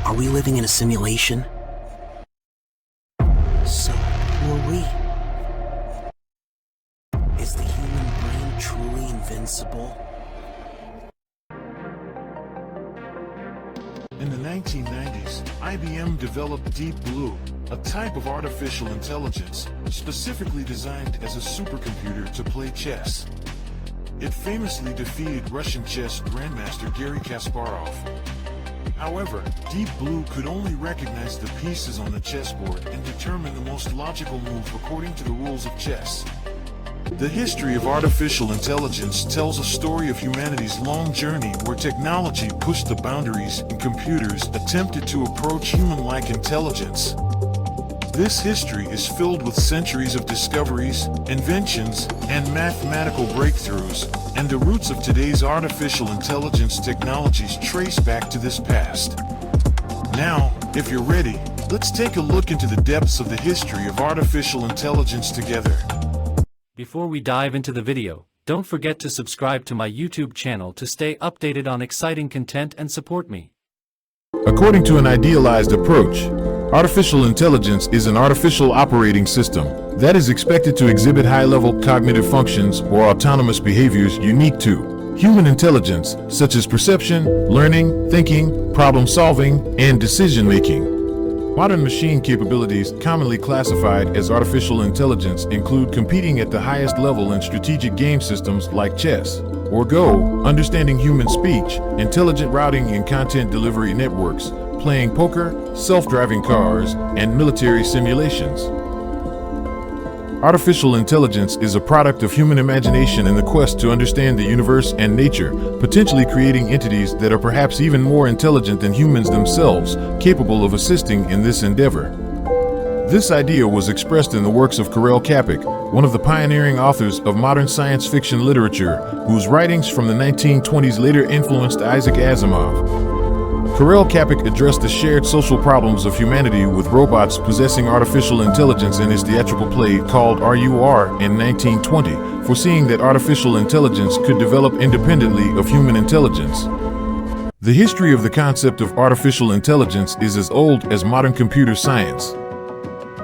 Are we living in a simulation? So, who are we? Is the human brain truly invincible? In the 1990s, IBM developed Deep Blue, a type of artificial intelligence specifically designed as a supercomputer to play chess. It famously defeated Russian chess grandmaster Garry Kasparov. However, Deep Blue could only recognize the pieces on the chessboard and determine the most logical move according to the rules of chess. The history of artificial intelligence tells a story of humanity's long journey where technology pushed the boundaries and computers attempted to approach human-like intelligence. This history is filled with centuries of discoveries, inventions, and mathematical breakthroughs, and the roots of today's artificial intelligence technologies trace back to this past. Now, if you're ready, let's take a look into the depths of the history of artificial intelligence together. Before we dive into the video, don't forget to subscribe to my YouTube channel to stay updated on exciting content and support me. According to an idealized approach, artificial intelligence is an artificial operating system that is expected to exhibit high-level cognitive functions or autonomous behaviors unique to human intelligence, such as perception, learning, thinking, problem-solving, and decision-making. Modern machine capabilities, commonly classified as artificial intelligence, include competing at the highest level in strategic game systems like chess or Go, understanding human speech, intelligent routing and content delivery networks, playing poker, self-driving cars, and military simulations. Artificial intelligence is a product of human imagination in the quest to understand the universe and nature, potentially creating entities that are perhaps even more intelligent than humans themselves, capable of assisting in this endeavor. This idea was expressed in the works of Karel Čapek, one of the pioneering authors of modern science fiction literature, whose writings from the 1920s later influenced Isaac Asimov. Karel Čapek addressed the shared social problems of humanity with robots possessing artificial intelligence in his theatrical play called RUR in 1920, foreseeing that artificial intelligence could develop independently of human intelligence. The history of the concept of artificial intelligence is as old as modern computer science.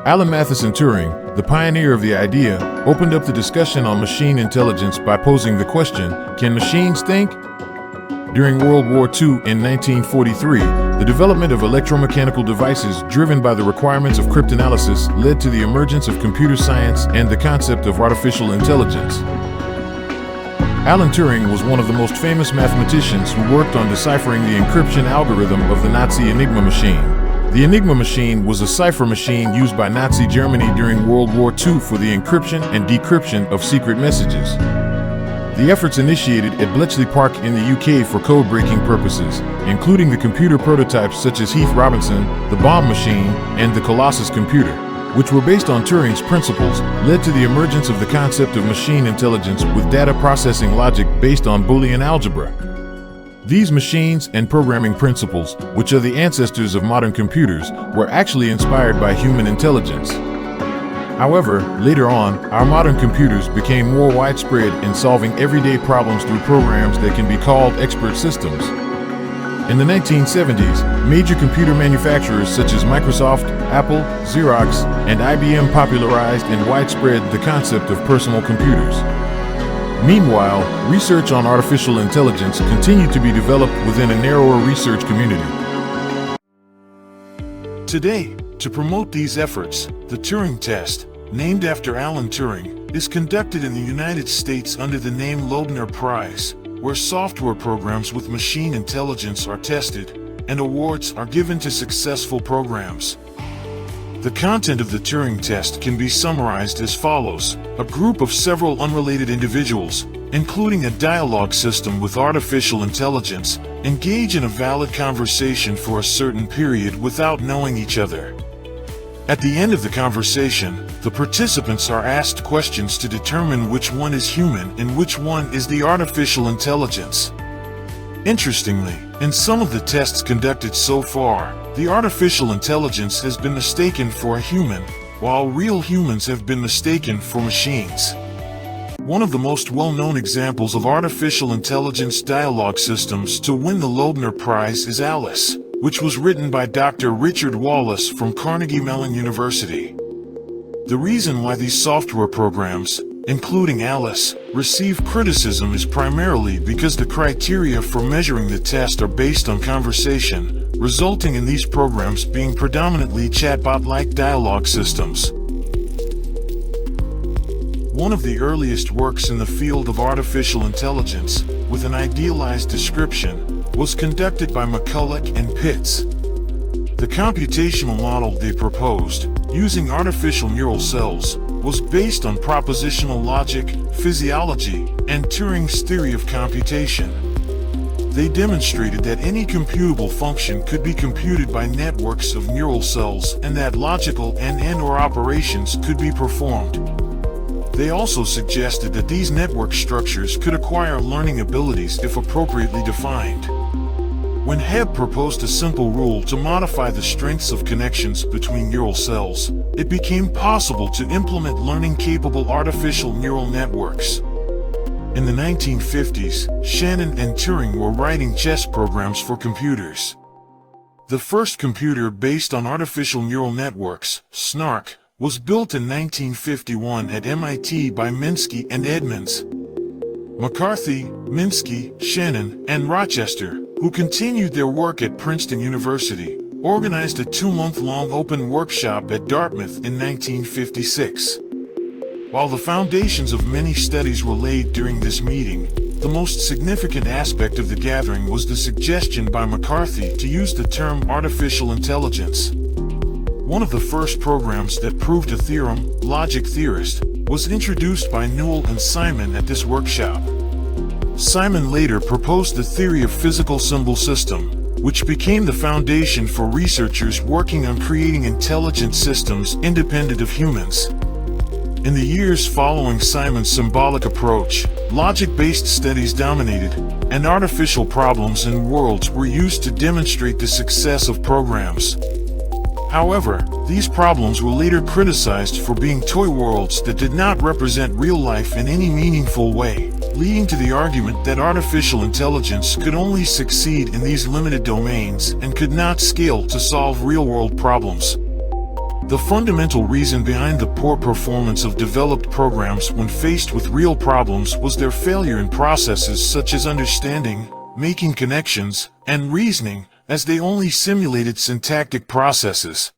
Alan Matheson Turing, the pioneer of the idea, opened up the discussion on machine intelligence by posing the question, can machines think? During World War II in 1943, the development of electromechanical devices driven by the requirements of cryptanalysis led to the emergence of computer science and the concept of artificial intelligence. Alan Turing was one of the most famous mathematicians who worked on deciphering the encryption algorithm of the Nazi Enigma machine. The Enigma machine was a cipher machine used by Nazi Germany during World War II for the encryption and decryption of secret messages. The efforts initiated at Bletchley Park in the UK for code-breaking purposes, including the computer prototypes such as Heath Robinson, the Bomb Machine, and the Colossus computer, which were based on Turing's principles, led to the emergence of the concept of machine intelligence with data processing logic based on Boolean algebra. These machines and programming principles, which are the ancestors of modern computers, were actually inspired by human intelligence. However, later on, our modern computers became more widespread in solving everyday problems through programs that can be called expert systems. In the 1970s, major computer manufacturers such as Microsoft, Apple, Xerox, and IBM popularized and widespread the concept of personal computers. Meanwhile, research on artificial intelligence continued to be developed within a narrower research community. Today, to promote these efforts, the Turing test, named after Alan Turing, is conducted in the United States under the name Loebner Prize, where software programs with machine intelligence are tested, and awards are given to successful programs. The content of the Turing test can be summarized as follows: a group of several unrelated individuals, including a dialogue system with artificial intelligence, engage in a valid conversation for a certain period without knowing each other. At the end of the conversation, the participants are asked questions to determine which one is human and which one is the artificial intelligence. Interestingly, in some of the tests conducted so far, the artificial intelligence has been mistaken for a human, while real humans have been mistaken for machines. One of the most well-known examples of artificial intelligence dialogue systems to win the Loebner Prize is Alice, which was written by Dr. Richard Wallace from Carnegie Mellon University. The reason why these software programs, including Alice, receive criticism is primarily because the criteria for measuring the test are based on conversation, resulting in these programs being predominantly chatbot-like dialogue systems. One of the earliest works in the field of artificial intelligence, with an idealized description, was conducted by McCulloch and Pitts. The computational model they proposed, using artificial neural cells, was based on propositional logic, physiology, and Turing's theory of computation. They demonstrated that any computable function could be computed by networks of neural cells and that logical and/or operations could be performed. They also suggested that these network structures could acquire learning abilities if appropriately defined. When Hebb proposed a simple rule to modify the strengths of connections between neural cells, it became possible to implement learning-capable artificial neural networks. In the 1950s, Shannon and Turing were writing chess programs for computers. The first computer based on artificial neural networks, SNARC, was built in 1951 at MIT by Minsky and Edmonds. McCarthy, Minsky, Shannon, and Rochester, who continued their work at Princeton University, organized a 2-month-long open workshop at Dartmouth in 1956. While the foundations of many studies were laid during this meeting, the most significant aspect of the gathering was the suggestion by McCarthy to use the term artificial intelligence. One of the first programs that proved a theorem, Logic Theorist, was introduced by Newell and Simon at this workshop. Simon later proposed the theory of physical symbol system, which became the foundation for researchers working on creating intelligent systems independent of humans. In the years following Simon's symbolic approach, logic-based studies dominated, and artificial problems and worlds were used to demonstrate the success of programs. However, these problems were later criticized for being toy worlds that did not represent real life in any meaningful way, leading to the argument that artificial intelligence could only succeed in these limited domains and could not scale to solve real-world problems. The fundamental reason behind the poor performance of developed programs when faced with real problems was their failure in processes such as understanding, making connections, and reasoning, as they only simulated syntactic processes.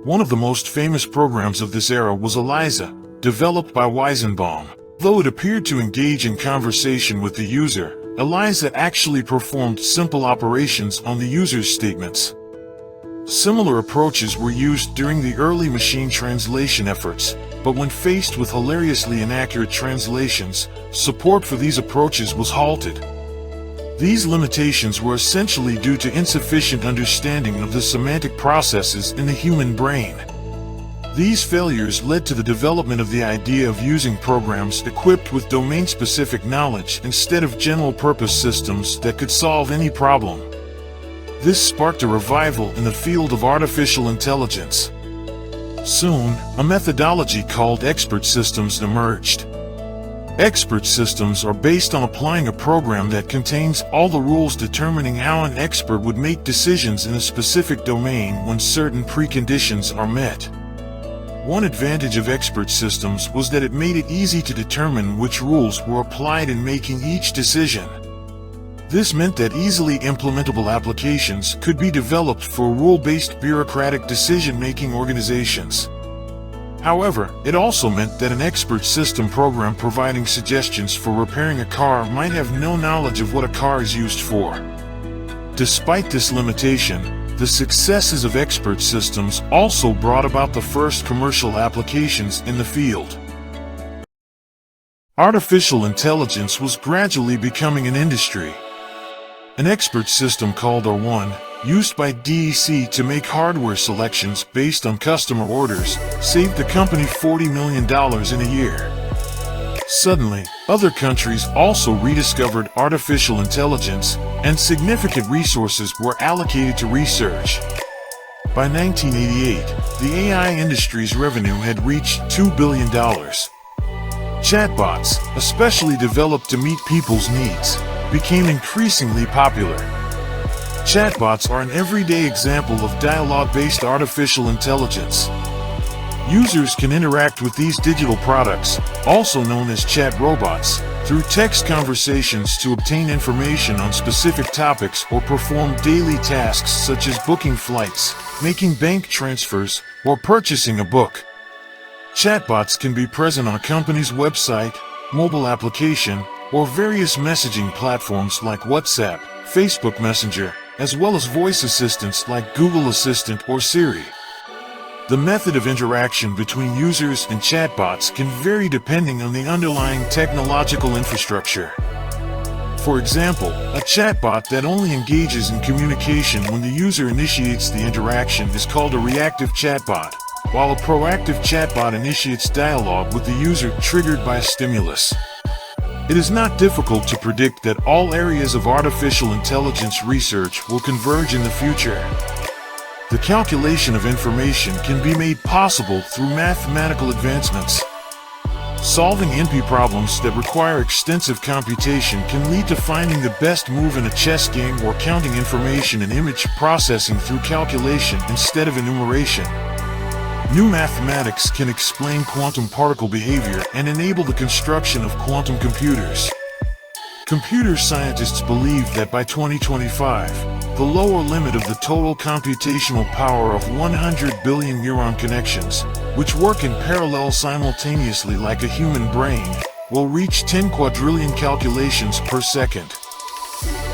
One of the most famous programs of this era was ELIZA, developed by Weizenbaum. Though it appeared to engage in conversation with the user, ELIZA actually performed simple operations on the user's statements. Similar approaches were used during the early machine translation efforts, but when faced with hilariously inaccurate translations, support for these approaches was halted. These limitations were essentially due to insufficient understanding of the semantic processes in the human brain. These failures led to the development of the idea of using programs equipped with domain-specific knowledge instead of general-purpose systems that could solve any problem. This sparked a revival in the field of artificial intelligence. Soon, a methodology called expert systems emerged. Expert systems are based on applying a program that contains all the rules determining how an expert would make decisions in a specific domain when certain preconditions are met. One advantage of expert systems was that it made it easy to determine which rules were applied in making each decision. This meant that easily implementable applications could be developed for rule-based bureaucratic decision-making organizations. However, it also meant that an expert system program providing suggestions for repairing a car might have no knowledge of what a car is used for. Despite this limitation, the successes of expert systems also brought about the first commercial applications in the field. Artificial intelligence was gradually becoming an industry. An expert system called R1, used by DEC to make hardware selections based on customer orders, saved the company $40 million in a year. Suddenly, other countries also rediscovered artificial intelligence, and significant resources were allocated to research. By 1988, the AI industry's revenue had reached $2 billion. Chatbots, especially developed to meet people's needs, became increasingly popular. Chatbots are an everyday example of dialogue-based artificial intelligence. Users can interact with these digital products, also known as chat robots, through text conversations to obtain information on specific topics or perform daily tasks such as booking flights, making bank transfers, or purchasing a book. Chatbots can be present on a company's website, mobile application, or various messaging platforms like WhatsApp, Facebook Messenger, as well as voice assistants like Google Assistant or Siri. The method of interaction between users and chatbots can vary depending on the underlying technological infrastructure. For example, a chatbot that only engages in communication when the user initiates the interaction is called a reactive chatbot, while a proactive chatbot initiates dialogue with the user triggered by a stimulus. It is not difficult to predict that all areas of artificial intelligence research will converge in the future. The calculation of information can be made possible through mathematical advancements. Solving NP problems that require extensive computation can lead to finding the best move in a chess game or counting information and image processing through calculation instead of enumeration. New mathematics can explain quantum particle behavior and enable the construction of quantum computers. Computer scientists believe that by 2025, the lower limit of the total computational power of 100 billion neuron connections, which work in parallel simultaneously like a human brain, will reach 10 quadrillion calculations per second.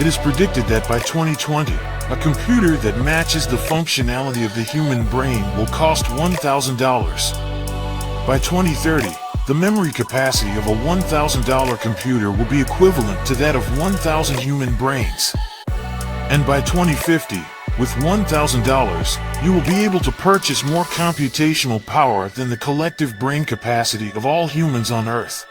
It is predicted that by 2020, a computer that matches the functionality of the human brain will cost $1,000. By 2030, the memory capacity of a $1,000 computer will be equivalent to that of 1,000 human brains. And by 2050, with $1,000, you will be able to purchase more computational power than the collective brain capacity of all humans on Earth.